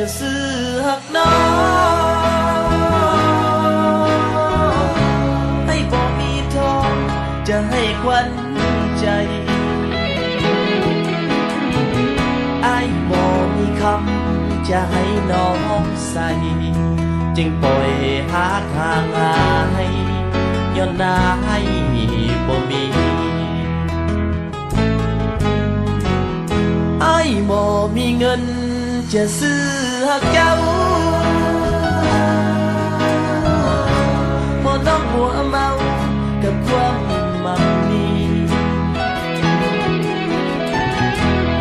จะซื้อหักน้องให้บ่มีทองจะให้ควันใจอ้ายบ่มีคำจะให้น้องใส่จึงปล่อยหาทางหายย้อนนายบ่มีอ้ายบ่มีเงินจะซื้อหักเจ้าบ่ต้องหัวเมากับความมั่งมี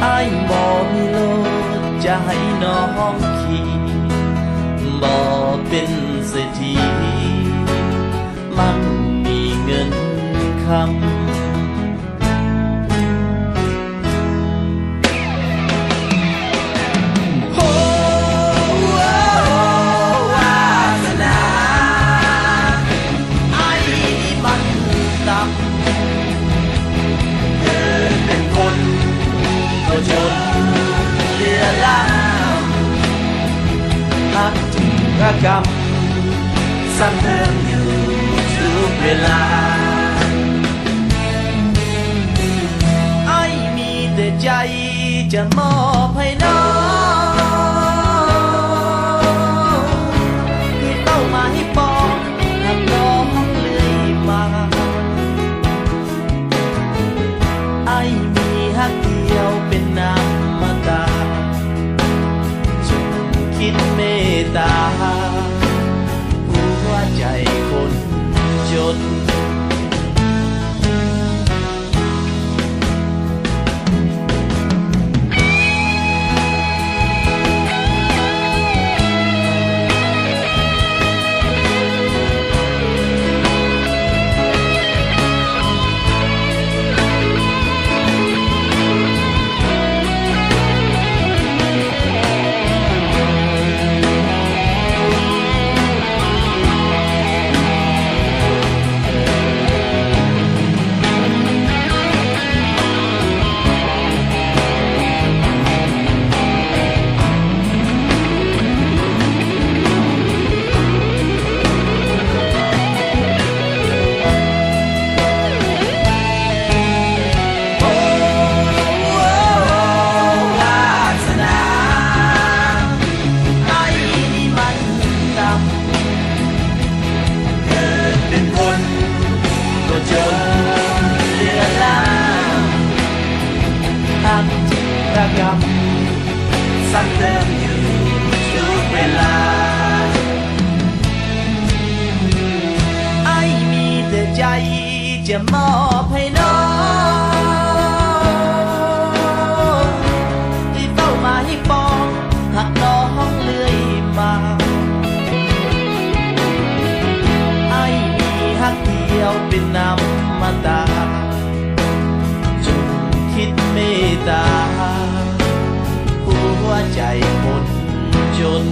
อ้ายบ่มีรถจะให้น้องขี่บ่เป็นเศรษฐีมันมีเงินคำจนเรือล่างหักถึงระกำสั่นเทิงอยู่ทุกเวลาไอ้มีแต่ใจจะมอบให้น้องที่เป้าหมายปองหักน้องเลื่อยมาไอ้มีหักเดียวเป็นน้ำมาตาจงคิดเมตตาหัวใจคนจนจนเรือล่างหักจิตระกำสั่นเติมอยู่ทุกเวลาไอ้มีแต่ใจจะมอบให้น้องที่เฝ้ามาให้ปองหักน้องเลื่อยมาไอ้มีหักเดียวเป็นน้ำมาตาจงคิดเมตตาหัวใจคนจน